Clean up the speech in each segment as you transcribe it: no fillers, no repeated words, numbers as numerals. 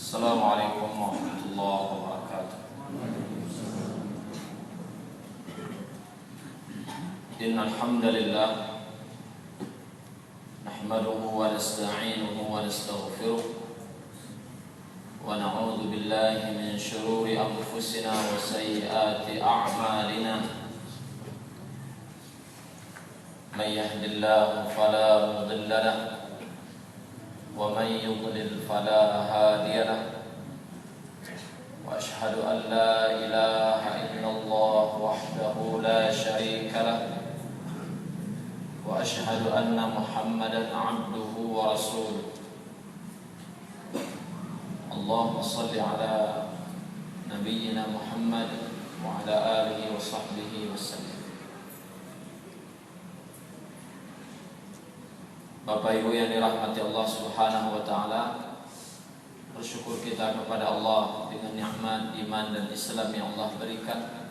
Assalamualaikum warahmatullahi wabarakatuh. Innal hamdalillah nahmaduhu wa nasta'inuhu wa nastaghfiruh wa na'udzu billahi min shururi anfusina wa sayyiati a'malina. Man yahdihillahu fala mudilla lahu ومن يضلل فلا هادي له وأشهد أن لا إله إلا الله وحده لا شريك له وأشهد أن محمدا عبده ورسوله اللهم صل على نبينا محمد وعلى آله وصحبه وسلم. Bapak Ibu yang dirahmati Allah Subhanahu wa taala, bersyukur kita kepada Allah dengan nikmat iman dan Islam yang Allah berikan,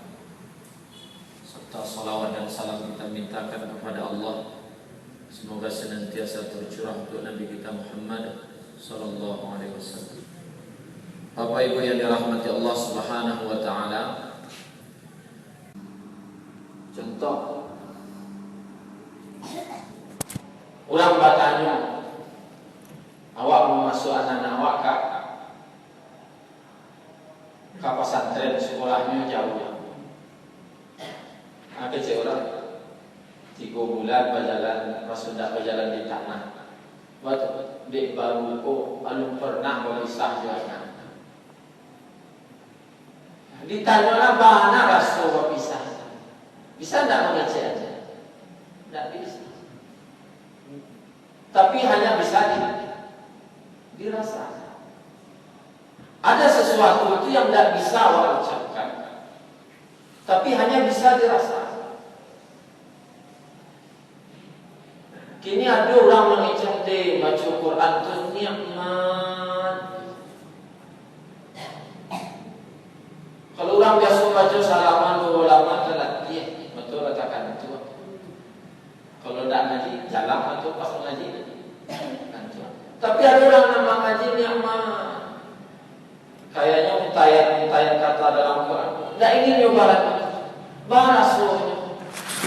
serta salawat dan salam kita mintakan kepada Allah semoga senantiasa tercurah untuk Nabi kita Muhammad sallallahu alaihi wasallam. Bapak Ibu yang dirahmati Allah Subhanahu wa taala, contoh ulang bertanya, awak mau masuk anak-anak awak ke pesantren, sekolahnya jauh. Ada orang 3 bulan berjalan, pas sudah berjalan di tanah. Buat dek baru kok belum pernah berpisah juga. Ditanya mana rasul berpisah? Bisa tidak mengecek aja? Tidak bisa. Tapi hanya bisa dirasa. Ada sesuatu itu yang tidak bisa orang ucapkan, tapi hanya bisa dirasa. Kini ada orang mengecek baca Quran itu nikmat. Kalau orang biasa baca salaman 2 halaman telat, iya betul katakan itu. Kalau tidak ngaji, jalan atau pas ngaji. Tapi ada orang nama ngaji nikmat. Kayaknya mutayan kata dalam Quran. Tidak ingin nyoba lagi. Rasulnya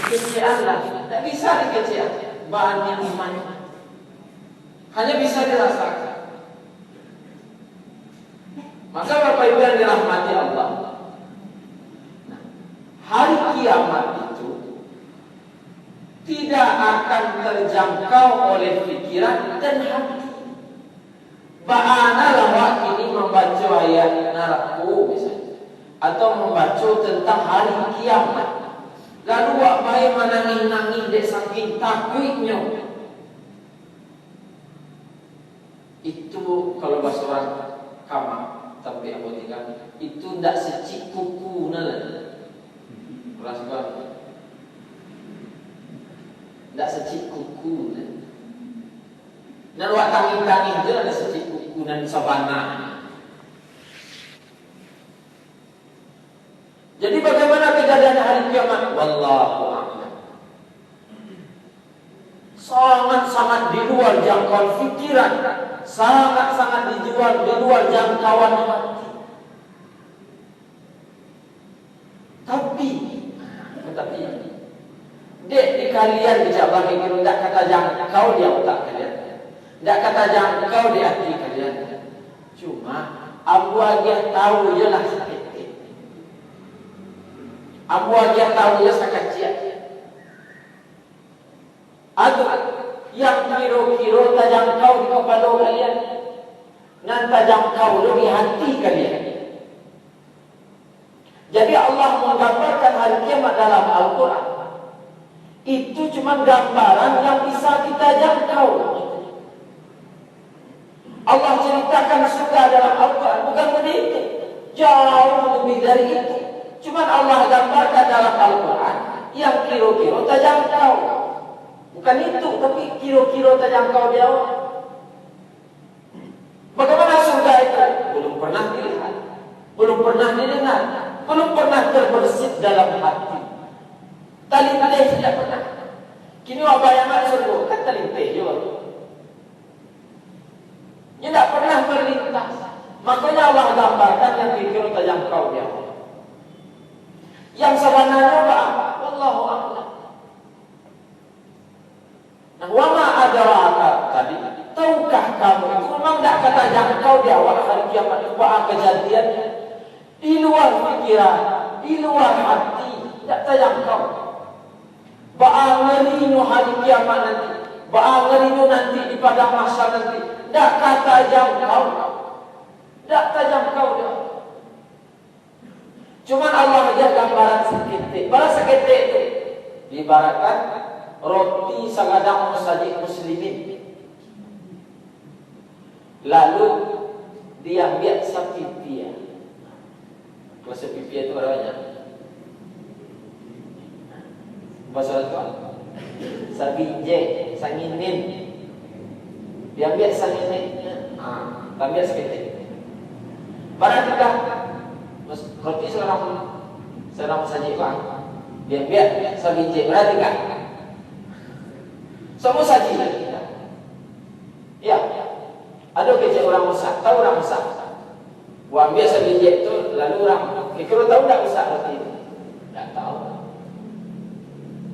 kecil lah. Tidak bisa dikecil. Bahannya iman. Hanya bisa dirasakan. Maka Bapak Ibu yang dirahmati Allah, hari kiamat itu tidak akan terjangkau oleh pikiran dan hati. Bagaimana lawak ini membaca ayat neraka misalnya, atau membaca tentang hari kiamat, lalu wak baik menangis-nangis dek saking takutnya. Itu kalau bahasa orang kamar, tapi aku tinggal itu tidak secik kuku nala. Rasa tidak secik kuku. Dan wak tangis-tangis itu ada secik kuku dan sabana. Jadi bagaimana kejadian hari kiamat? Wallahu a'lam. Sangat-sangat di luar jangkauan pikiran, sangat-sangat di luar jangkauan hati. Tapi dek di kalian bisa bagi kira tidak kata jangkau di otak kalian, tidak kata jangkau di hati kalian. Cuma Abu Agih tahu je lah sakit. Abu Agih tahu je sakit. Atau yang kira-kira tak jangkau di kepala kalian, dan tak jangkau di hati kalian. Jadi Allah menggambarkan hari kiamat dalam Al-Quran itu cuma gambaran yang bisa kita jangkau. Allah ceritakan surga dalam Al-Quran bukan begitu, jauh lebih dari itu. Cuma Allah gambarkan dalam Al-Quran yang kira-kira tak jangkau. Bukan itu, tapi kira-kira tak jangkau jauh. Bagaimana surga itu? Belum pernah dilihat, belum pernah didengar, belum pernah terbersit dalam hati. Talinteh tidak pernah. Kini wak bayangan surga kan talinteh juga. Dia tidak pernah berlintas. Makanya Allah gambarkan yang dikira terjangkau dia. Yang sebenarnya apa? Wallahu a'lam. Nah, wa ma adraka tadi, tahukah kamu itu memang tidak kata jangkau di awal hari kiamat itu kejadian di luar pikiran, di luar hati, tidak terjangkau. Ngerinya hari kiamat nanti, ngerinya nanti di padang mahsyar nanti, tidak kata jangkau, tidak terjangkau dia. Cuman Allah aja gambaran seketik. Pada seketik itu diibaratkan roti sagadang musajid muslimin. Lalu dia ambil sapipia. Kalau sapipia itu berapa banyak? Bahasa itu sabinje, sanginin. Dia ambil sanginin. Ambil seketik. Perhatikan roti seorang saji pak, biar sabinje, perhatikan. Semua saji, ya. Ada kecil orang masak, tahu orang masak. Ambil sabinje itu, lalu orang, kalau tahu tak masak roti itu, tak tahu.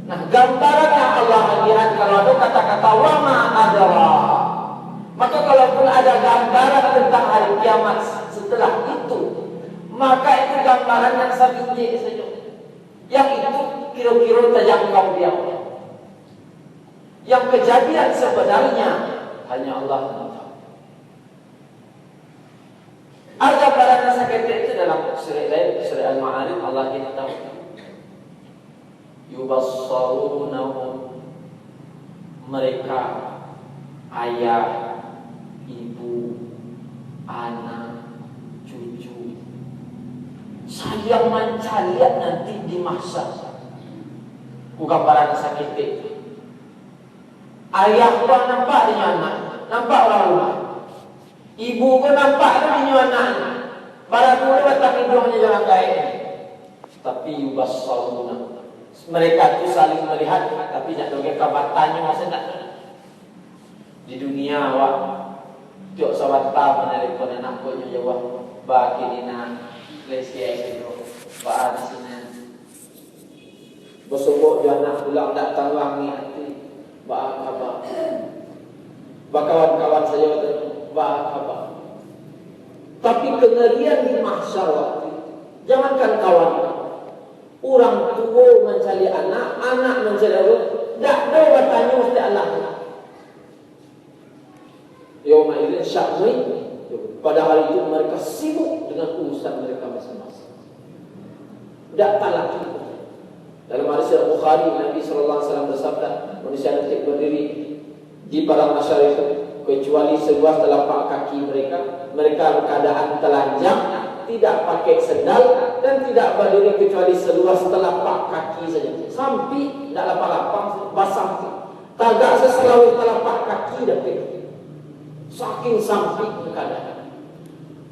Nah, gambaran yang Allah lihat kalau ada kata-kata wama adalah, maka kalaupun ada gambaran tentang hari kiamat setelah itu, maka itu gambaran yang sabinje saja. Yang itu kira-kira terjangkau dia. Yang kejadian sebenarnya hanya Allah tahu. Ada gambaran seperti itu dalam surah lain, surah Al-Ma'arij Allah kita tahu. Yubassarunahum, mereka ayah, ibu, anak, cucu sayang manca lihat nanti di masa gambaran sakit itu. Ayah pun nampak dengan anak, nampak orang rumah. Ibu pun nampak dengan anak. Para guru datang hidungnya jangan kaya. Tapi yubassaruna, mereka itu saling melihat, tapi tidak ada kabatannya masa nak. Di dunia awak tiok sawata menelepon anak punya jawab bakinina lesia itu bahan sini. Besok anak pulang tak tangwangi hati. Bahan apa? Kawan-kawan saya bahan apa? Tapi kengerian di mahsyar waktu, jangankan kawan, orang tua mencari anak, anak mencari orang, tak ada watanya mesti anak. Yauma idzin sya'ni, pada hari itu mereka sibuk dengan urusan mereka masing-masing. Tak lagi. Dalam hadis Bukhari, Nabi SAW bersabda, manusia nanti berdiri di padang mahsyar itu kecuali seluas telapak kaki mereka. Mereka keadaan telanjang, tidak pakai sendal, dan tidak berdiri kecuali seluas telapak kaki saja. Sampai tidak lapang-lapang, basah. Tagak seselawih telapak kaki dah pergi. Saking sampai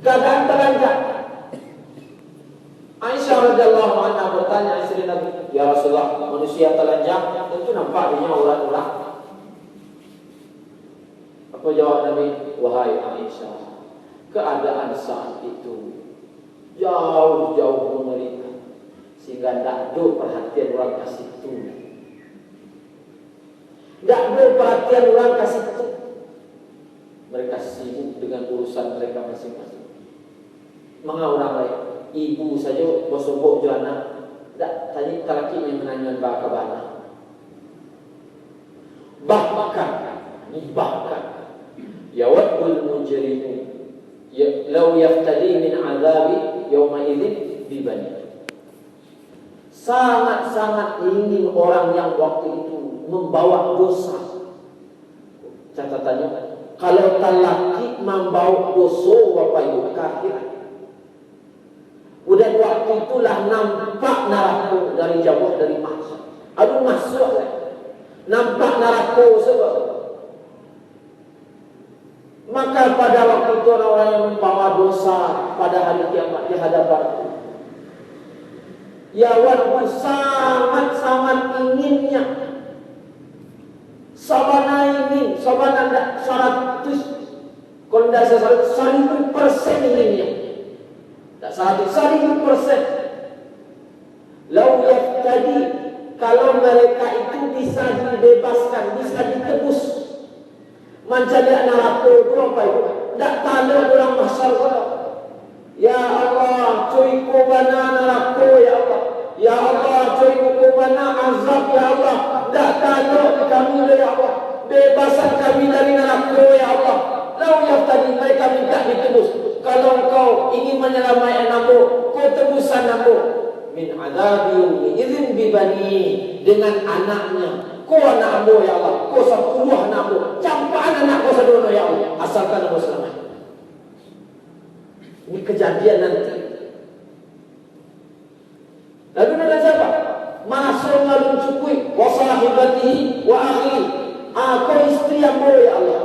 keadaan telanjang. Aisyah radhiyallahu anha bertanya istri Nabi, "Ya Rasulullah, manusia telanjang tentu nampaknya urat-urat." Apa jawab Nabi? "Wahai Aisyah, keadaan saat itu jauh-jauh mengerikan sehingga tidak ada perhatian orang kasih itu. Tidak ada perhatian orang kasih itu. Mereka sibuk dengan urusan mereka masing-masing. Mengapa orang lain? Ibu saja bersobok je anak, tak tanya lelaki yang menanya bana. Bahkan yawadul mujrimu law yaftadi min azabi yawma idzin bi bani. Sangat-sangat ingin orang yang waktu itu membawa dosa. Catatannya, kalau lelaki membawa dosa apa itu kafir. Udah waktu itulah nampak neraka dari jauh dari mahsyar. Aduh masuk lah. Nampak neraka sebab. Maka pada waktu itu orang-orang yang membawa dosa pada hari kiamat di hadapan, ya walaupun sangat-sangat inginnya, sabana ingin, sabana 100. Kalau tidak sesuatu 1,000% ini. Tak 100%. Lau yaftadi, kalau mereka itu bisa dibebaskan, bisa ditebus. Mencari neraka itu apa itu? Tak tahu orang masyarakat. Ya Allah, cuy kubana neraka ya Allah. Ya Allah, cuy kubana azab ya Allah. Tak tahu kami ya Allah. Bebaskan kami dari neraka ya Allah. Lau yaftadi, mereka minta ditebus. Kalau kau ingin menyelamatkan aku, kau tebusan aku. Min adabi izin bibani, dengan anaknya. Kau anak ambo ya Allah, kau 10 anak ambo, campaan anak kau sedono ya Allah, asalkan aku selamat. Ini kejadian nanti. Lalu ada siapa? Masuk ngalun cukui wa sahibatihi wa akhi. Kau istri ambo ya Allah.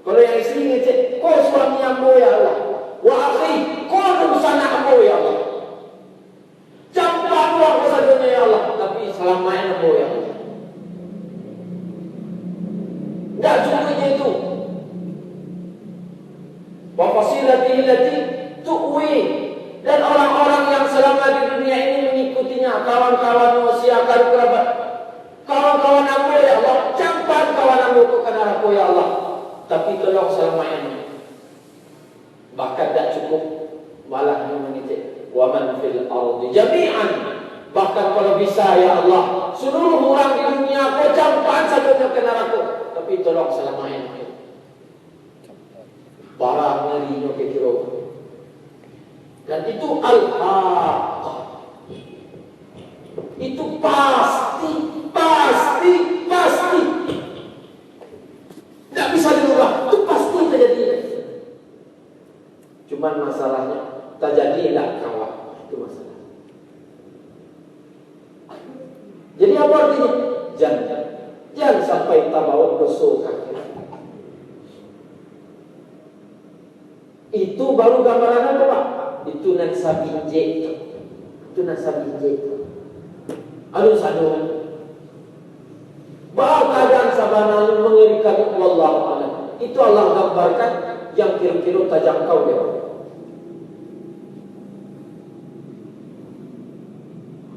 Kalau yang istri ngecek, kau suami ambo ya Allah. Wa akhi, kau urusan ambo ya Allah. Campur aku saja ya Allah, tapi selamanya aku ya Allah. Tak cukup itu. Wa fasilatihi allati tu'wi, dan orang-orang yang selama di dunia ini mengikutinya, kawan-kawan manusia, kerabat, kawan-kawan aku ya Allah, campur kawan aku ke neraka ya Allah. Tapi tolong selamanya. Bahkan tak cukup, malah mengicik. Wa man fil ardi jami'an, bahkan kalau bisa ya Allah, seluruh orang di dunia kau campur saja ke neraka, tapi tolong selamanya. Barang ngerinya kira. Dan itu al-haq. Itu pasti. Tidak bisa dirubah. Itu pasti terjadi. Cuman masalahnya terjadi tidak kawan. Itu masalah. Jadi apa artinya? Jangan sampai tabawa dosa kaki. Itu baru gambaran apa Pak? Itu nasab injek. Aduh saduan. Bahwa keadaan sabana mengerikan, wallahu a'lam. Itu Allah gambarkan yang kira-kira terjangkau dia.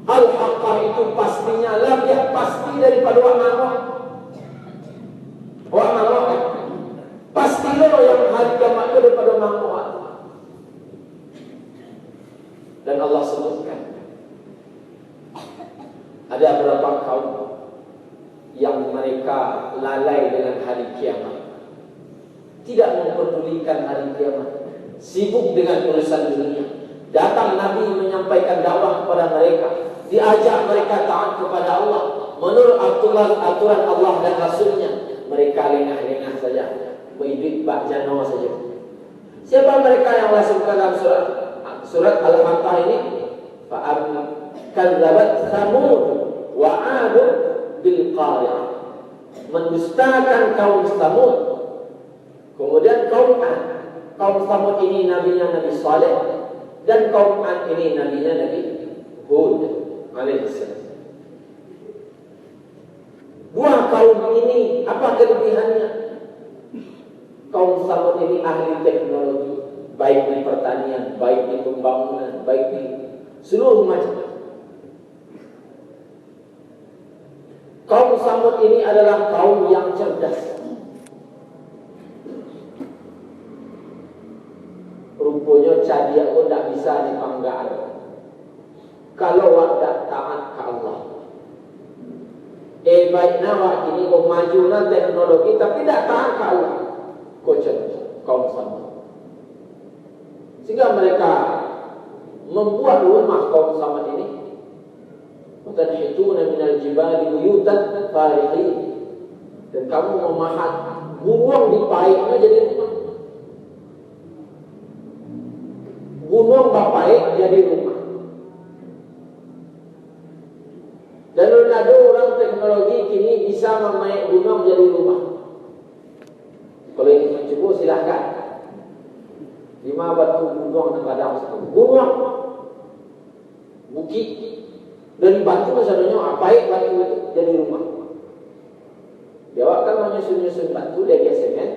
Al-Haqqah itu pastinya lebih pasti daripada wa'amah. Pasti lo yang hari kiamat itu daripada wa'amah. Dan Allah sebutkan ada beberapa kaum yang mereka lalai dengan hari kiamat, tidak memperdulikan hari kiamat, sibuk dengan urusan dunia. Datang Nabi menyampaikan dakwah kepada mereka, diajak mereka taat kepada Allah menurut aturan Allah dan Rasulnya. Mereka lengah-lengah saja, berhidup bak jana saja. Siapa mereka yang Allah sebutkan dalam surat Al-Haqqah ini? Kadzabat Tsamud wa 'ad bil qari'ah. Mendustakan kaum Tsamud. Kemudian kaum 'Ad. Kaum Tsamud ini nabinya Nabi Saleh, dan kaum 'Ad ini nabinya Nabi Hud alaihissalam. Dua kaum ini apa kelebihannya? Kaum Tsamud ini ahli teknologi, baik di pertanian, baik di pembangunan, baik di seluruh macam. Kaum Tsamud ini adalah kaum yang cerdas. Rupanya cadia pun tak bisa dipanggaan kalau wadah taat ke Allah. Baiknya wak ini kemajuan teknologi tapi tak taat ke Allah. Kaum Tsamud. Sehingga mereka membuat rumah kaum Tsamud ini. Tanhituna minal jibali buyutan farihin. Dan kamu memahat gunung di paiknya jadi rumah. Gunung bapaik jadi rumah. Dan ada orang teknologi kini bisa memaik gunung jadi rumah. Kalau ingin mencoba silahkan. 5 batu gunung di padang gunung bukit. Dari batu misalnya apaik batu itu jadi rumah. Dia akan menyusun batu dari semen,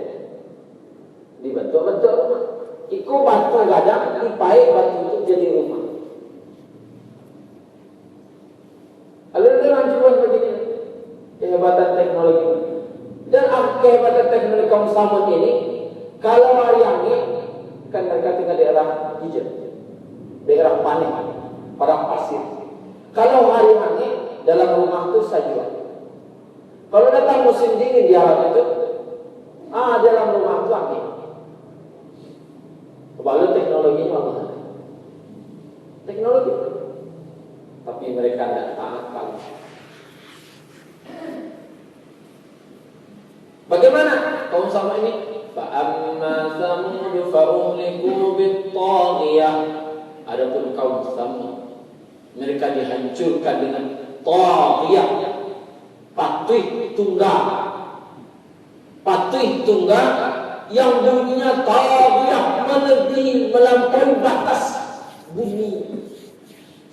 dibentuk rumah. Iko batu gadang dipaik batu itu jadi rumah. Lalu dalam cuman begini kehebatan teknologi dan kehebatan teknologi kaum Samud ini, kalau hari ini kan mereka tinggal di daerah hijau, daerah panen, padang pasir. Kalau hari ini dalam rumah itu saja. Kalau datang musim dingin di Arab itu, dalam rumah itu angin. Lalu teknologi mana? Teknologi. Tapi mereka tidak taat kalau. Bagaimana kaum Samud ini? Fa'amma Samud fa'uhliku bit-taghiyah. Adapun kaum Samud, mereka dihancurkan dengan taghiyah, patuh tunggal. Patuh tunggal yang bunyinya taghiyah, melebihi melampaui batas bunyi.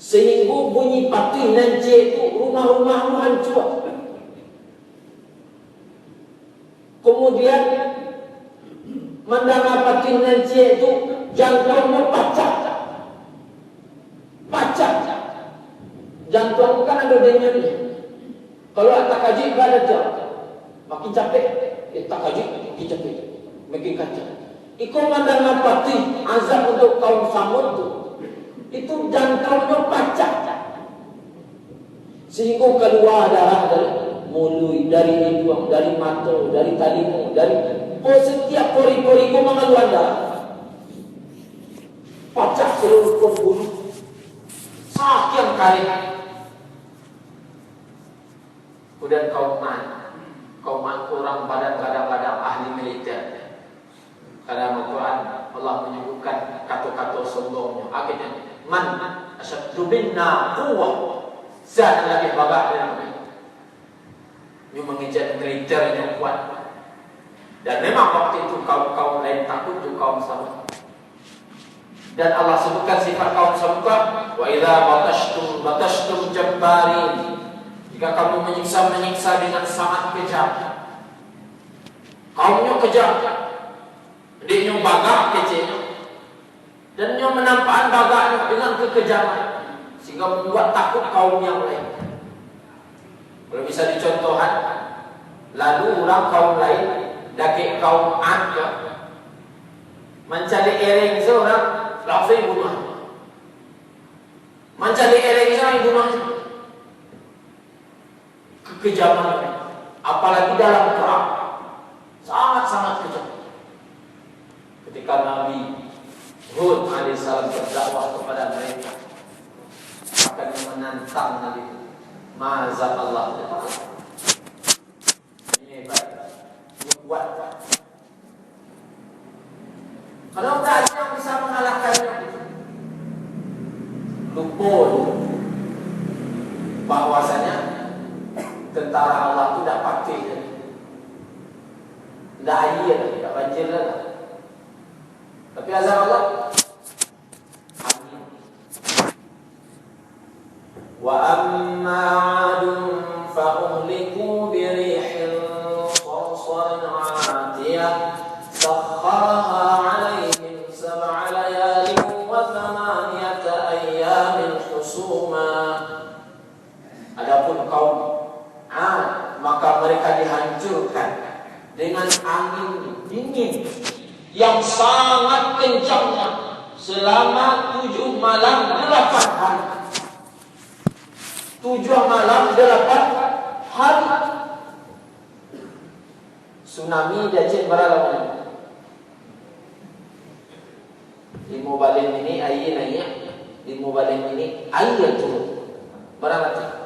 Sehingga bunyi patuh nanti itu rumah-rumah hancur. Kemudian mendengar patuh nanti itu jantungnya pacak. Jantung kan ada denyernya. Kalau tak kaji ada jam, makin capek. Tak kaji makin capek, makin kacau. Iko mendengar patuh azab untuk kaum Samud itu jantungnya pacak, sehingga keluar darah dari mulut, dari hidung, dari mata, dari telinga, dari setiap pori-pori itu mengeluarkan darah. Pacak seluruh pembuluh, sakit kali. Kemudian kaum Man orang badan kadang-kadang ahli militer. Karena Al-Quran Allah menyebutkan kata-kata sombongnya. Akhirnya man asyaddu minna quwwah, zat lebih bagah dari kami. Dia mengejar militer yang kuat. Dan memang waktu itu kaum lain takut tu kaum Samud. Dan Allah sebutkan sifat kaum Samud, wa idza batashtum jabbarin. Jika kamu menyiksa dengan sangat kejam. Kaumnya kejam. Dia bagak kecilnya. Dan dia menampakkan bagaknya dengan kekejaman, sehingga membuat takut kaum yang lain. Kalau bisa dicontohkan, lalu orang kaum lain, daki kaum Ad, mencari ereng seorang, langsung bunuh. Mencari ereng seorang bunuh. Kekejaman, apalagi dalam perang, sangat-sangat kejam. Ketika Nabi Hud alaihissalam berdakwah kepada mereka, akan menantang Nabi, Ma'azab Allah. Ini hebat, kuat. Kalau tak ada yang bisa mengalahkannya, lupa bahwasanya tentara Allah itu tidak pakai, tidak air, tidak banjir lah. Tapi azab Allah angin. Wa amma 'adun fa uhliku bi rihin sarsarin 'atiyah sakhkharaha 'alaihim sab'a layalin wa thamaniyata ayyamin husuma. Adapun kaum Ad, maka mereka dihancurkan dengan angin dingin yang sangat kencangnya selama 7 malam 8 hari. 7 malam 8 hari. Tsunami di Aceh berapa? Di Mubalim ini air naik, di Mubalim ini air turun. Berapa?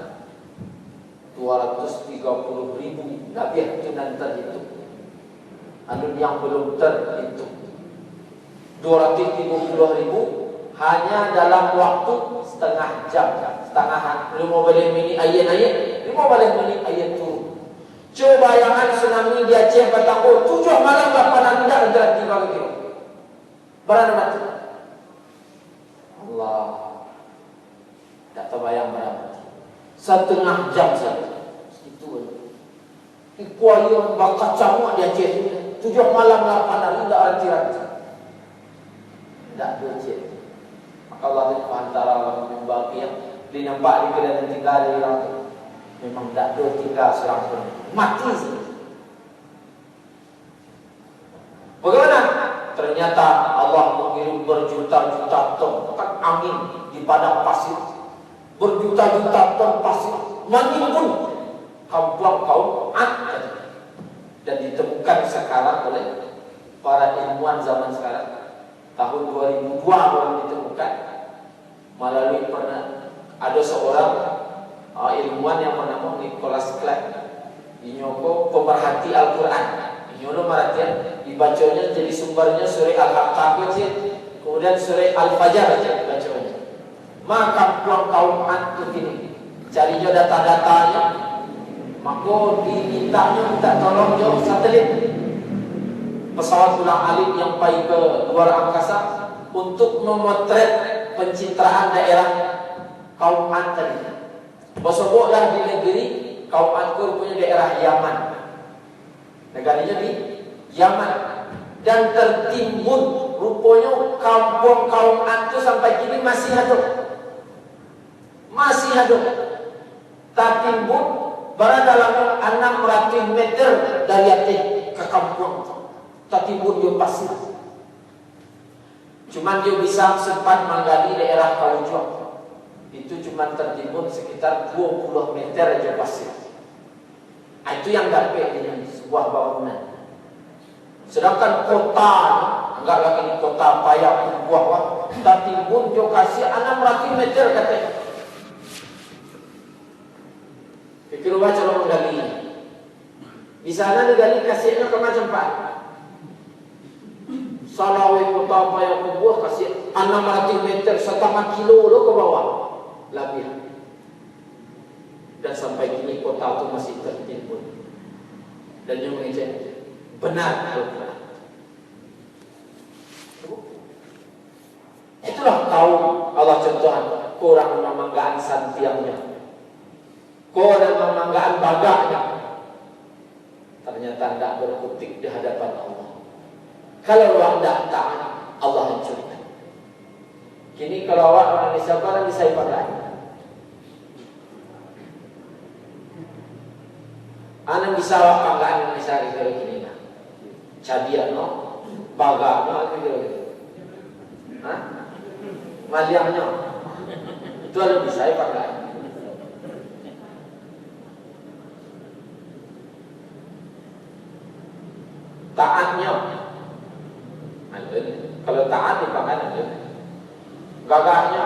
230.000. Nabi itu nanti terhitung. Anu yang belum terhitung 230.000 hanya dalam waktu setengah jam. Lima balik ini ayat-ayat, 5 balik ini ayat turun. Coba bayangkan tsunami di Aceh Batang 7 malam 8 tidak ada 3 kilo. Berapa mati? Allah, tak terbayang berapa. Setengah jam saja. Itu. Ikuayon bakal camuk di Aceh. 7 malam 8 hari tidak ranti-ranti. Tidak berjaya. Maka Allah antara orang membagi yang dinampak di kalian tinggal di orang itu. Memang tidak tinggal seorang pun. Mati saja. Bagaimana? Ternyata Allah mengirim berjuta-juta ton angin di padang pasir. Berjuta-juta ton pasir menimbun kaum Ad. Dan ditemukan sekarang oleh para ilmuwan zaman sekarang. Tahun 2002 baru ditemukan melalui pernah ada seorang ilmuwan yang bernama Nicholas Clark. Inyoko pemerhati Al-Quran. Inyono merhatian dibacanya jadi sumbernya surah Al-Haqqah, kemudian surah Al-Fajr aja bacanya. Maka kaum Ad itu gini, carinya data-datanya. Maka minta tolong jauh satelit pesawat ulang-alik yang pergi ke luar angkasa untuk memotret pencitraan daerah kaum Ad tadi. Bersoboklah di negeri kaum Ad punya daerah Yaman. Negaranya di Yaman. Dan tertimbun rupanya kampung kaum Ad itu sampai kini masih ada. Masih ada. Tertimbun berada dalam 600 meter dari atas ke kampung. Tertimbun dia pasir. Cuman dia bisa sempat menggali daerah Kaujong. Itu cuma tertimbun sekitar 20 meter aja pasir. Itu yang dapat dengan sebuah bangunan. Sedangkan kota, enggak lagi kota payah buah, tertimbun dia kasih 600 meter katanya. Fikir baca orang menggali. Di sana digali kasihnya ke macam Pak. Salawi kota payah buah kasih 600 meter, 1,5 kilo lo ke bawah. Lebih. Dan sampai kini kota itu masih tertimbun. Dan yang mengejek benar Al-Quran. Itulah kaum Allah contohkan. Kurang memanggaan santiangnya, kurang memanggaan bagaknya. Ternyata tidak berkutik di hadapan Allah. Kalau awak tidak taat, Allah hancurkan. Kini kalau awak Indonesia barang bisa pakai. Anak bisa awak panggaan Indonesia kira gini lah. Cabian no, baga no, kira gitu. Hah? Maliangnya itu ada bisa panggaan. Taatnya, kalau taat dipakai aja. Gagahnya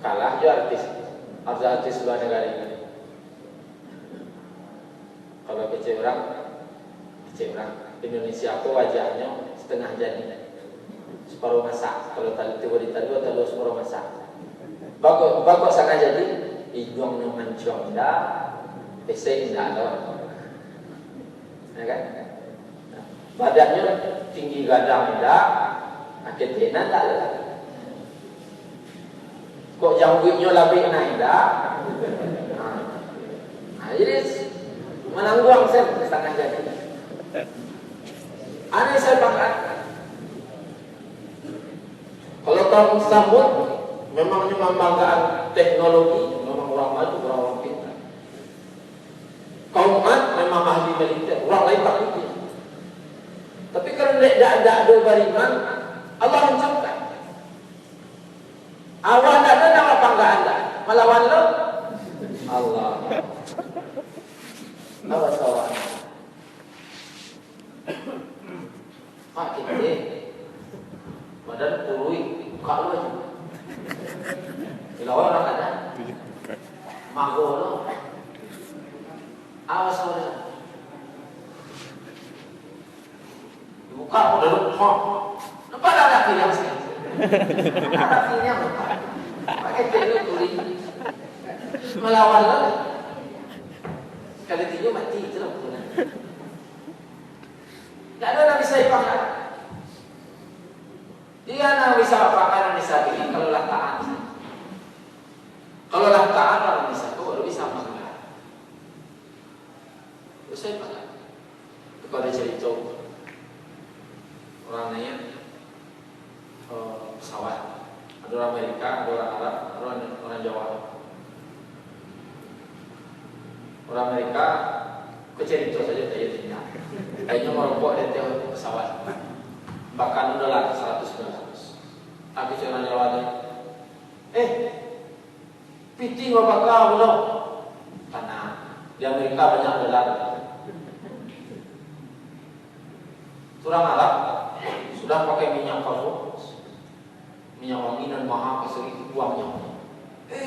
kalah juga artis luar negara ini. Kalau kecil orang Indonesia aku wajahnya setengah jadi, separuh masak. Kalau tali tiba di tali atau separuh masak. Bakok sangat jadi hidung yang mencong dah, pesek dah ada, ya kan? Badannya tinggi gadang dah, akhirnya dah ada. Kok janggutnya lebih naik dah? Jadi menangguang saya setengah jadi. Aneh saya pakai. Kalau kaum Samud memangnya membanggakan teknologi, memang orang maju, orang pintar. Kaum Ad memang ahli militer, orang lain tak mungkin. Tapi kalau tidak ada beriman, Allah hancurkan. Awak tidak ada nama banggaan dah, melawan lo Allah. Awas awak. Kita badan pului kalau aja. Bila orang ada, mago lo. Awas awak. Buka udah lupa. Lupa ada pilihan sih. Ada pilihan lupa. Pakai telu tulis. Melawan lo. Kalau dia mati itu lah. Tidak ada yang bisa dipakai. Dia nak bisa pakai yang bisa ini kalau lah taat. Kalau lah taat orang bisa tu baru bisa pakai. Bisa pakai. Kepada cerita orang naik pesawat. Ada orang Amerika, ada orang Arab, ada orang Jawa. Orang Amerika kecerita saja kayaknya. Kayaknya merokok di pesawat. Bahkan $100. Tapi orang Jawa ni, piting apa kau belum? Karena di Amerika banyak dolar. Orang Arab sudah pakai minyak kaldu, minyak wangi dan mahal keseri uangnya.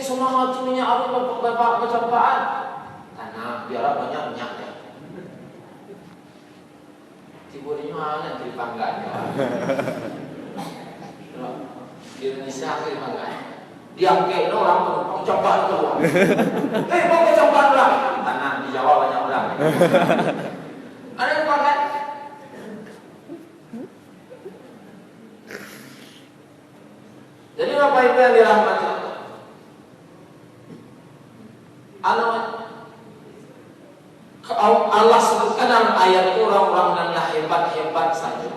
Semua hati minyak Arab bercampaan. Karena di Arab banyak minyaknya. Tiburnya mana dari pangganya? Di Indonesia dari pangganya. Diangkat orang penumpang campaan keluar. Mau ke campaan orang? Karena di Jawa banyak orang. Ada yang panggil. Jadi Bapak Ibu yang dirahmati Allah sebutkan dalam ayat orang-orang yang hebat-hebat saja.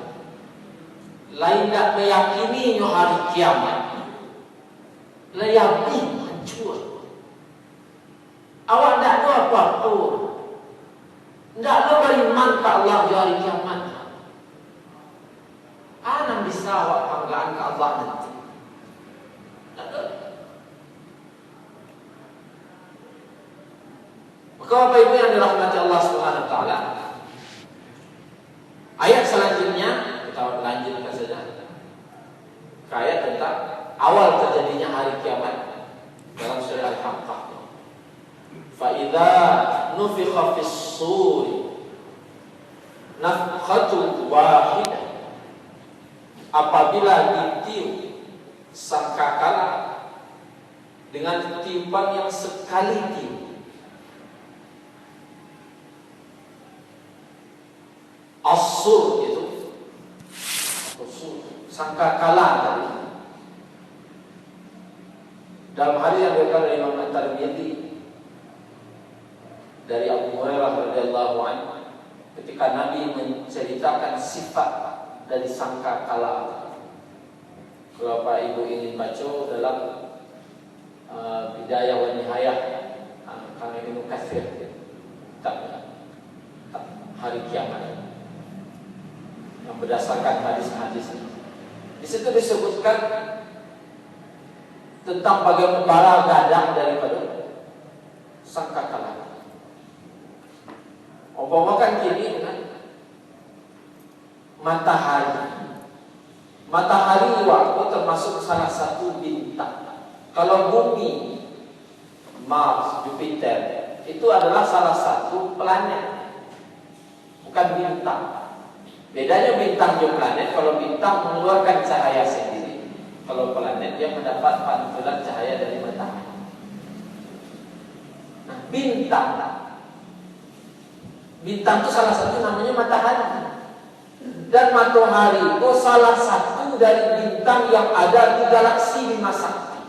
Lain tak meyakini hari kiamat. Lebih hancur. Awak tak tahu apa-apa. Tak tahu beriman ke Allah di hari kiamat. Ana bisa awak banggaan ke Allah nanti. Maka Bapak Ibu yang dirahmati Allah Subhanahu wa taala. Ayat selanjutnya kita lanjutkan saja. Ayat tentang awal terjadinya hari kiamat dalam surah Al-Haqqah. Fa idza nufikha fis-suri nafkhatun wahidah. Apabila ditiup sangkakala dengan tiupan yang sekali tiup. As-sur itu sangkakala tadi. Dalam hadis yang diriwayatkan oleh Imam At-Tirmidzi dari Abu Hurairah radhiyallahu anhu, ketika Nabi menceritakan sifat dari sangkakala. Kalau Bapak Ibu ingin baca dalam Bidayah wa Nihayah Kang Ibnu Katsir, hari kiamat yang berdasarkan hadis-hadis ini. Di situ disebutkan tentang bagaimana para gadang daripada sangkakala. Umpamakan kini dengan matahari. Matahari waktu termasuk salah satu bintang. Kalau bumi, Mars, Jupiter itu adalah salah satu planet, bukan bintang. Bedanya bintang dan planet, kalau bintang mengeluarkan cahaya sendiri, kalau planet dia mendapat pantulan cahaya dari matahari. Nah, bintang itu salah satu namanya matahari. Dan matahari itu salah satu dari bintang yang ada di galaksi Bima Sakti.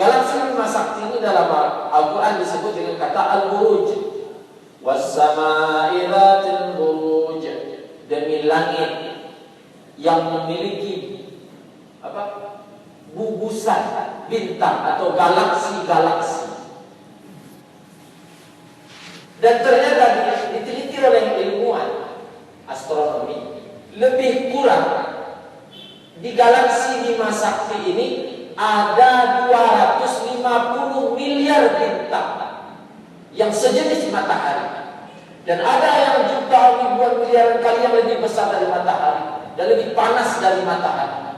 Galaksi Bima Sakti ini dalam Al-Quran disebut dengan kata Al-Buruj. Was-sama'i dzatil buruj. Demi langit yang memiliki gugusan bintang atau galaksi-galaksi. Dan ternyata diteliti oleh ilmuwan astronomi, lebih kurang di galaksi Bima Sakti ini ada 250 miliar bintang yang sejenis matahari. Dan ada yang juta ribuan miliaran kali yang lebih besar dari matahari dan lebih panas dari matahari.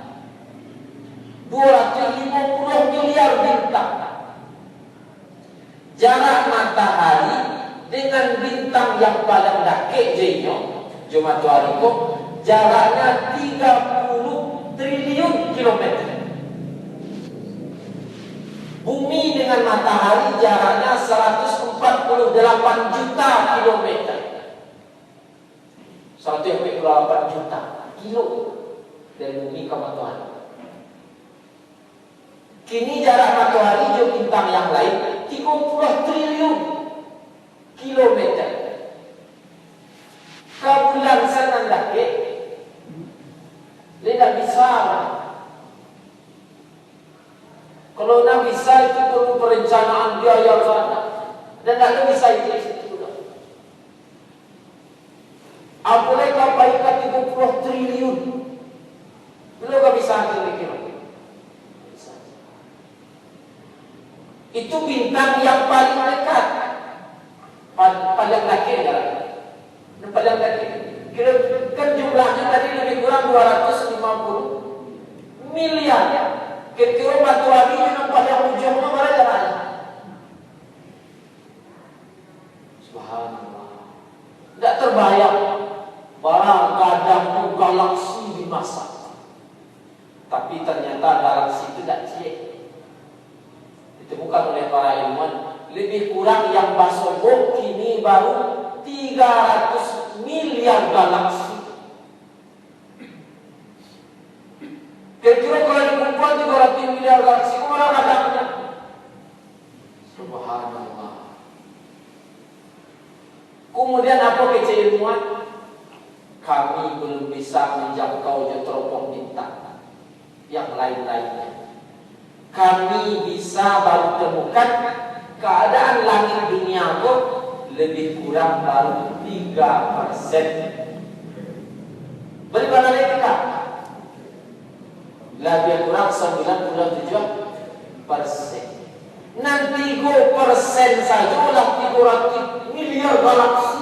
250 miliar bintang. Jarak matahari dengan bintang yang paling dekat jenyo, matahari itu jaraknya 30 triliun kilometer. Bumi dengan matahari jaraknya 148 juta kilometer. 148 juta kilo dari bumi ke matahari. Kini jarak matahari ke bintang yang lain 30 triliun kilometer. Ke bulan sana Tidak bisa. Kalau nak bisa itu perlu perencanaan biaya sana. Dan tidak bisa itu. Apalagi kapaikan 30 triliun. Belum tak bisa kira-kira. Itu bintang yang paling dekat. Paling dekat adalah paling dekat. Kira kan jumlahnya tadi lebih kurang 250 miliar. Kira-kira batu api yang paling ujungnya mana jalan? Subhanallah. Tidak terbayang. Barang kadang galaksi dimasak. Tapi ternyata galaksi itu tidak cek. Ditemukan oleh para ilmuwan, lebih kurang yang basobok kini baru 300 miliar galaksi. Kira-kira kalau dikumpul 300 miliar galaksi, kemana kadangnya? Subhanallah. Kemudian apa kece ilmuwan? Kami belum bisa menjangkau teropong bintang yang lain-lainnya. Kami bisa baru temukan keadaan langit dunia kok lebih kurang baru 3%. Bagaimana kita? Lebih kurang 97%. Nanti 3% saja udah 300 miliar galaksi.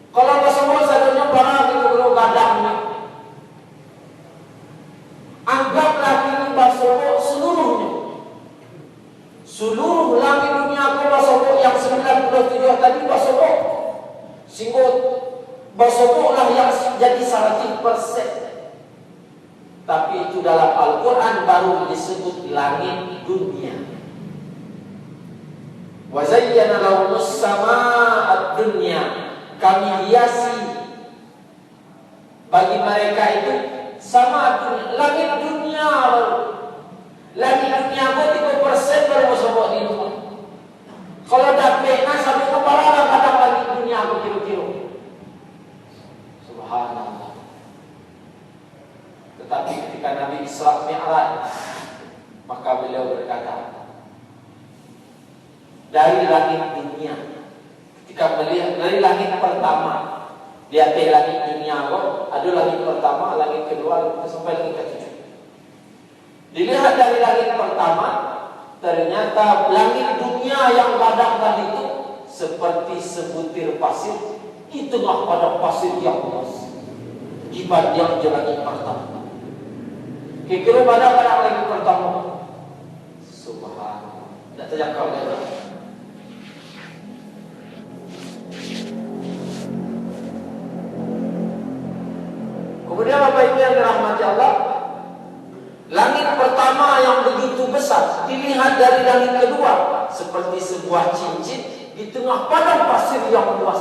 Kalau semua sadarnya barang itu belum kadangnya. Anggaplah ini basobok seluruhnya. Seluruh langit dunia aku basobok yang 97 tadi basobok. Sehingga basoboklah yang jadi 100%. Tapi itu dalam Al-Quran baru disebut langit dunia. Wa zayyana lahumus sama'ad dunya. Kami hiasi bagi mereka itu sama langit dunia. Langit dunia kok 3% baru sebut di rumah. Kalau dapat sampai ke parah kadang langit dunia aku kira-kira. Subhanallah. Tetapi ketika Nabi Isra Mi'raj, maka beliau berkata, dari langit dunia, ketika melihat dari langit pertama, lihat langit dunia kok, ada langit pertama, langit kedua, sampai langit ketujuh. Dilihat dari langit pertama, ternyata langit dunia yang kadang tadi itu seperti sebutir pasir di tengah padang pasir yang luas. Dibanding langit pertama. Kira-kira pada langit pertama. Subhanallah. Tidak terjangkau lagi. Kemudian Bapak Ibu yang dirahmati Allah, langit pertama yang begitu besar dilihat dari langit kedua seperti sebuah cincin di tengah padang pasir yang luas.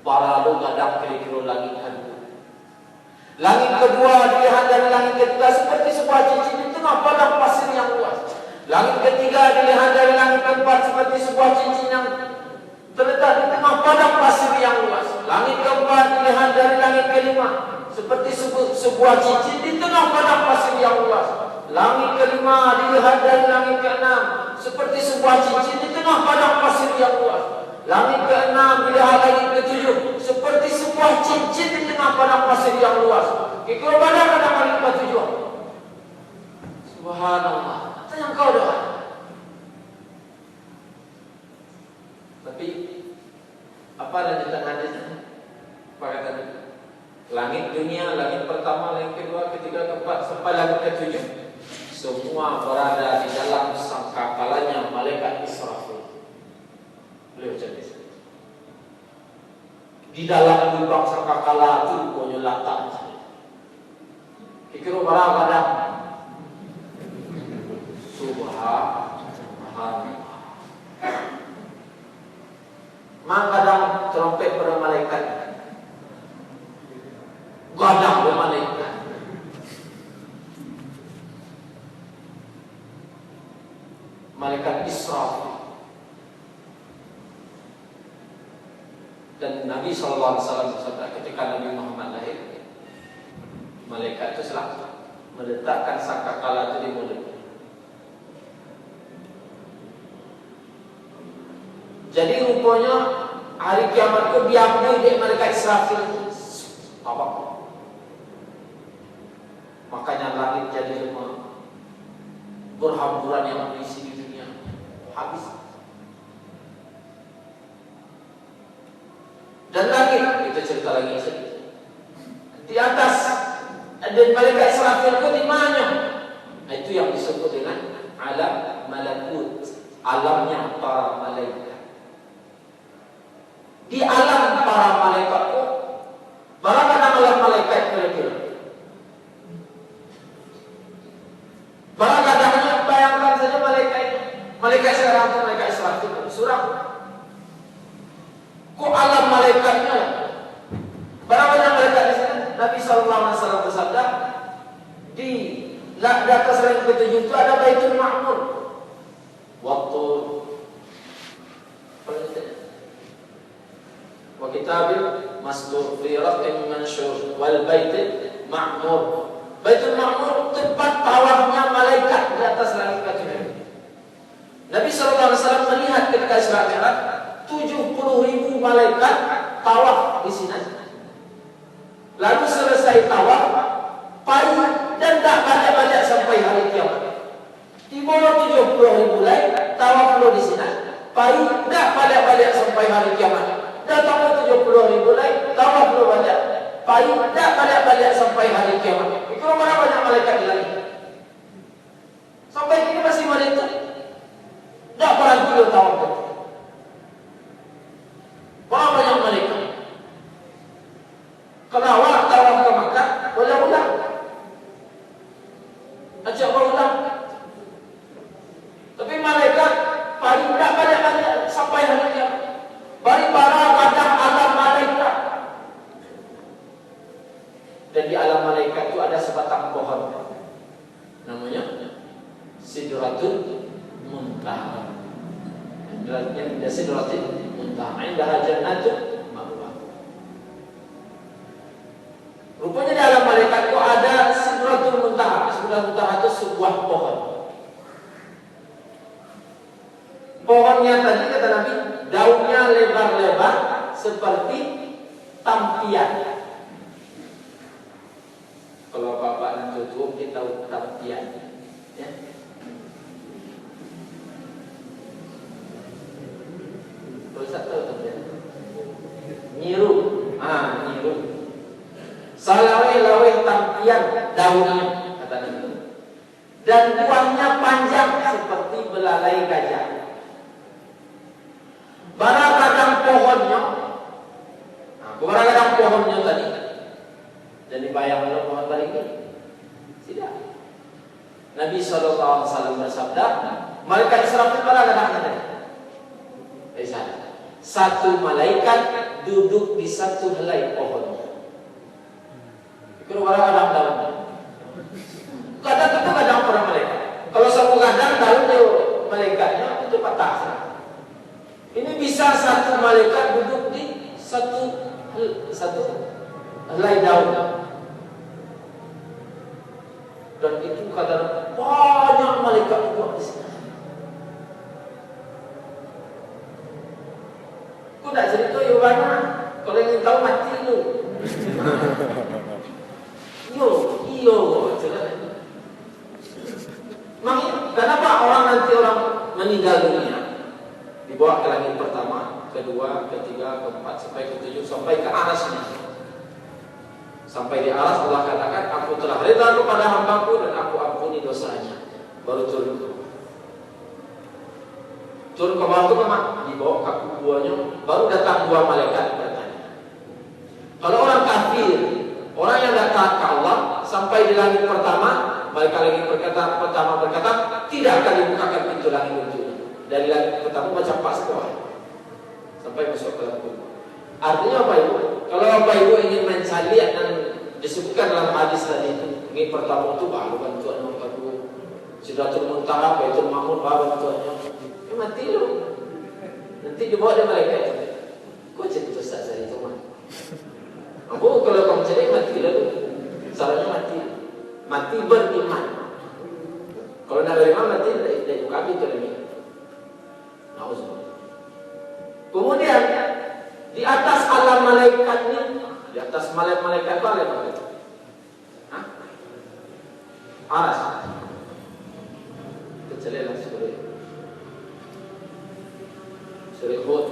Para lu kadang kira-kira langit kedua. Langit kedua dilihat dari langit ketiga seperti sebuah cincin di tengah padang pasir yang luas. Langit ketiga dilihat dari langit keempat seperti sebuah cincin yang terletak di tengah padang pasir yang luas. Langit keempat dilihat dari langit kelima seperti sebuah cincin di tengah padang pasir yang luas. Langit kelima dilihat dari langit keenam seperti sebuah cincin di tengah padang pasir yang luas. Langit keenam dilihat langit ketujuh seperti sebuah cincin di tengah padang pasir yang luas. Kira pada langit ketujuh. Subhanallah. Tanya kau doa. Tapi apa lanjutan hadisnya? Apa kata? Langit dunia, langit pertama, langit kedua, ketiga, keempat, sampai langit ketujuh, semua berada di dalam sangkakalanya malaikat Israfil. Beliau jadi di dalam lubang sangkakala itu punya latak. Kira barang ada. Subhanallah. Menggadang trompet pada malaikat. Gadang pada malaikat. Malaikat Israfil. Dan Nabi SAW bersabda ketika Nabi Muhammad lahir, Malaikat itu selalu meletakkan sangkakala itu di mulut. Jadi rupanya hari kiamat itu diambil dari malaikat Israfil. Apa? Makanya langit jadi lemah, berhamburan yang berisi di dunia habis. Dan langit itu cerita lagi sedikit. Di atas dan malaikat Israfil itu di mana? Nah, itu yang disebut dengan alam malakut, alamnya para malaikat. Di alam para malaikat itu berapa alam malaikat kira-kira? Kadang-kadang bayangkan saja malaikat sekarang itu malaikat Israfil surah. Kok alam malaikatnya? Berapa banyak malaikat di sana? Nabi SAW bersabda, di atas langit ketujuh itu ada Baitul Ma'mur. Waktu wa kitabin masdur fi raqin mansyur wal Baitul Ma'mur. Baitul Ma'mur tempat tawafnya malaikat di atas langit ketujuh. Nabi SAW melihat ketika Isra Mi'raj 70.000 malaikat tawaf di sini. Lalu selesai tawaf, pagi dan tak banyak-banyak sampai hari kiamat. Di bawah 70.000 lain tawaf lo di sini. Pagi tak banyak-banyak sampai hari kiamat. Datang 70.000 lain tawaf lo banyak. Pagi tak banyak-banyak sampai hari kiamat. Itu berapa banyak malaikat di langit? Sampai kini masih malaikat. Tak berhenti lo tawaf. Berapa banyak malaikat? Kalau awak tawaf ke Makkah, boleh ulang. Ajak berulang. Tapi malaikat paling tak banyak-banyak sampai hari kiamat. Bari para kadang alam malaikat. Dan di alam malaikat itu ada sebatang pohon. Namanya Sidratul Muntaha. Yang ada Sidratul Muntaha. Indah Jannatul Ma'wa. Rupanya di alam malaikat itu ada Sidratul Muntaha. Sidratul Muntaha itu sebuah pohon. Pohonnya tadi kata Nabi, daunnya lebar-lebar seperti tampian. Kalau bapak dan tutup kita tahu tampian, ya. Terus tahu tampian? Nyiru, nyiru. Salaweh-laweh tampian daunnya kata Nabi. Dan buahnya panjang seperti belalai gajah. Kadang pohonnya, kadang pohonnya tadi. Jadi bayangkan pohon tadi ini. Tidak. Nabi SAW bersabda, malaikat Israfil kadang-kadang tadi. Satu malaikat duduk di satu helai pohon. Itu kadang-kadang daunnya. Kadang itu kadang para malaikat. Kalau satu kadang daunnya malaikatnya itu patah. Ini bisa satu malaikat duduk di satu helai daun. Dan itu kadang banyak malaikat duduk di sana. Aku tak cerita ya banyak. Kalau ingin tahu mati lu. Iyo. Kenapa nanti orang meninggal dunia dibawa ke langit pertama, kedua, ketiga, keempat, sampai ketujuh, sampai ke arasnya. Sampai di aras Allah katakan, aku telah reda kepada hambaku dan aku ampuni dosanya. Baru turun ke bawah. Turun ke bawah itu memang dibawa ke kubuannya, baru datang dua malaikat bertanya. Kalau orang kafir, orang yang tak taat ke Allah, sampai di langit pertama, malaikat langit pertama berkata, tidak akan dibukakan pintu langit itu. Dari langit pertama macam pas bawah sampai masuk ke dalam kubur. Artinya apa ibu? Kalau Bapak Ibu ingin mencari dan disebutkan dalam hadis tadi itu, ini pertama itu baru bantuan yang kedua. Sidratul Muntaha, Baitul Ma'mur baru bantuannya. Mati lu. Nanti dibawa dia malaikat. Kau cerita Ustaz saya itu mah. Aku kalau kamu cari mati lu. Caranya mati beriman. Kalau nak beriman mati dari kaki itu lagi. Nauzubillah. Kemudian di atas alam malaikat ini, di atas malaikat itu alam apa? Hah? Aras. Kecelelah Surah Hud.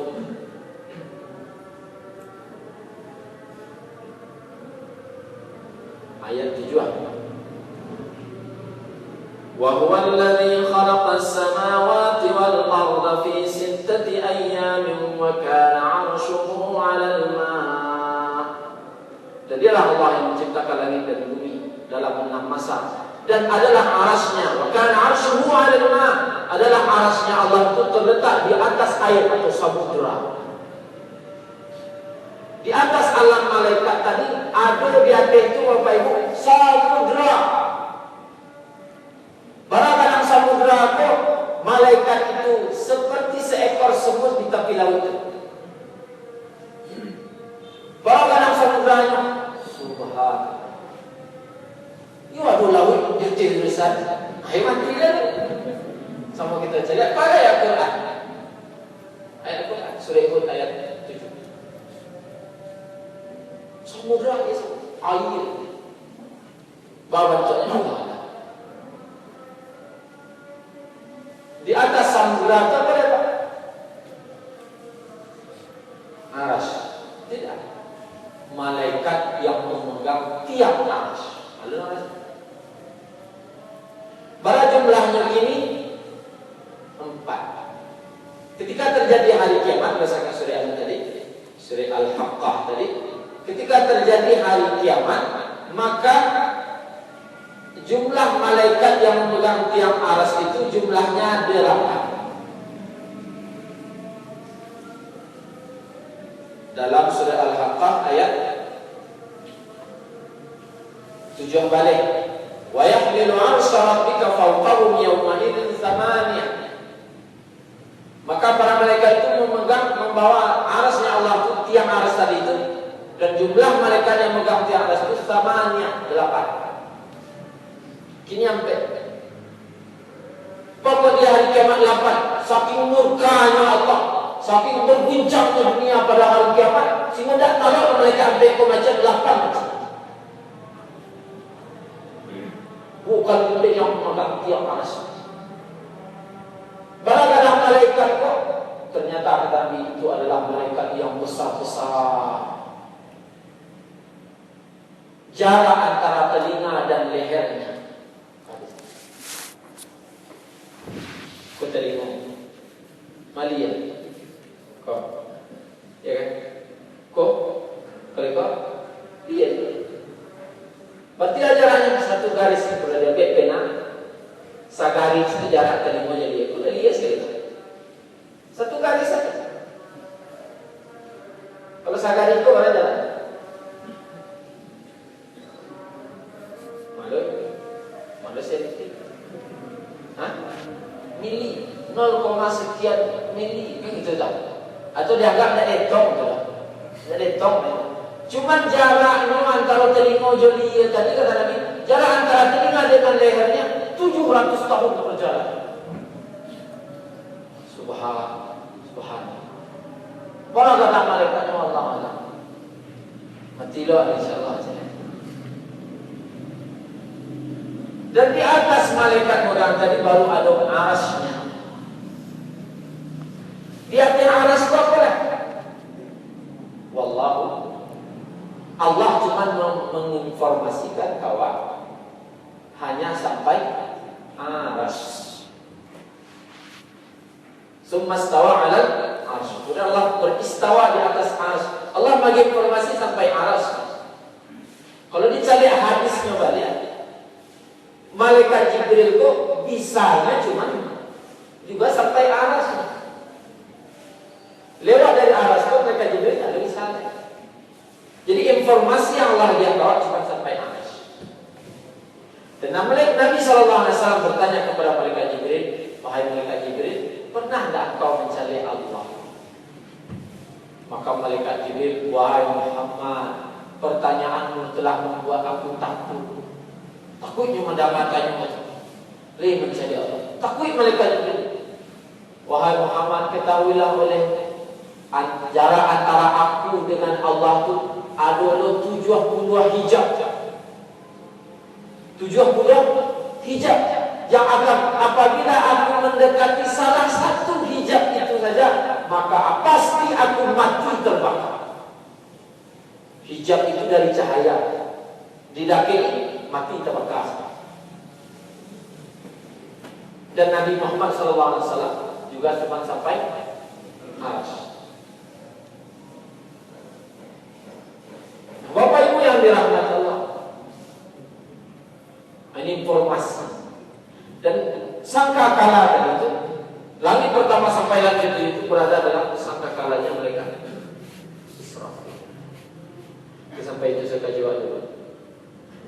Ayat 7. Wa huwa alladhi khalaqa as-samawati wal arda fi 6 ayyamin wa kana 'arshuhu 'alal ma'. Dan dialah Allah yang menciptakan langit dan bumi dalam 6 masa, dan adalah arasnya. Wa kana 'arshuhu 'alal ma', adalah arasnya Allah itu terletak di atas air atau samudra. Di atas alam malaikat tadi ada di atas itu Bapak Ibu samudra. Barang samudra itu malaikat itu seperti seekor semut di tepi laut. Barang samudranya subhanallah. Ini waduh laut jujur besar. Hebat tidak? Sama kita lihat pada ayat Quran. Ayat Quran surah Hud ayat 7. Samudra itu air. Bawahnya Allah. Di atas samudra itu apa ya Pak? Aras. Tidak. Malaikat yang memegang tiang aras. Ada aras. Bara jumlahnya ini 4. Ketika terjadi hari kiamat, berdasarkan surah Al tadi, surah Al-Haqqah tadi, ketika terjadi hari kiamat, maka jumlah malaikat yang memegang tiang aras itu jumlahnya 8. Dalam surah Al-Haqqah ayat 7 balik. Wa yahmilu 'arsya rabbika fawqahum yawma idzin 8. Maka para malaikat itu membawa arasnya Allah itu, tiang aras tadi itu, dan jumlah malaikat yang memegang tiang aras itu 8. Kini sampai pokok di hari kiamat 8, saking murkanya Allah, saking berguncangnya dunia pada hari kiamat, sehingga tidak tahu malaikat sampai ke macam 8. Bukan benda yang memegang tiang aras. Barang-barang malaikat kok ternyata kami itu adalah malaikat yang besar-besar. Jarak antara telinga dan lehernya. Kau telinga Malia. Kau, ya kan? Kau, kalau kau, dia. Berarti jaraknya satu garis. Kalau dia biar pena, sagaris itu jarak telinganya dia. Kalau dia sekali, satu garis saja. Kalau sagaris itu mana jalan? Malu senti. Hah? Mili, 0, sekian mili, kan gitu tak? Atau dianggap tidak etong, tidak etong. Cuman jaraknya antara telinga joli tadi kata Nabi, jarak antara telinga dengan lehernya 700 tahun perjalanan. Subhanallah. Para kata malaikatnya Allah Allah. Matilah insyaallah. Dan di atas malaikat megang tadi baru ada arasnya. Di atas aras itu apa lah? Wallahu, Allah cuma menginformasikan bahwa hanya sampai aras. Summa stawa 'alal arsy. Kemudian Allah beristawa di atas aras. Allah bagi informasi sampai aras. Kalau dicari hadisnya balik, malaikat Jibril kok bisanya cuma juga sampai aras. Lewat dari aras kok malaikat Jibril ada bisanya. Jadi informasi yang Allah dia bawa cuma sampai aras. Dan Nabi SAW bertanya kepada malaikat Jibril, wahai malaikat Jibril, pernah tidak engkau mencari Allah? Maka malaikat Jibril, wahai Muhammad, pertanyaanmu telah membuat aku takut. Takutnya mendamatkannya Li menjadi Allah. Takut malaikat Jibril. Wahai Muhammad, ketahuilah oleh jarak antara aku dengan Allah itu adalah 70 hijab. 70 hijab yang akan apabila aku mendekati salah satu hijab itu saja, maka pasti aku mati terbakar. Hijab itu dari cahaya, didaki mati terbakar. Dan Nabi Muhammad SAW juga cuma sampai Arsy. Bapak Ibu yang dirahmati Allah, ini informasi. Dan sangka kala itu, langit pertama sampai langit itu berada dalam sangka kalanya mereka. Israfil. Sampai itu saya kaji waktu.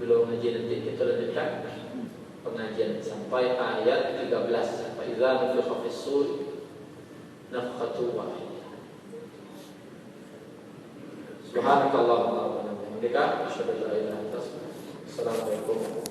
Belum ngaji nanti kita lanjutkan pengajian sampai ayat 13. Sampai idza nufikha fis-sur nafkhatu wahidah. Subhanakallahumma wa bihamdika asyhadu an la ilaha illa anta astaghfiruka wa atubu ilaik. Assalamualaikum.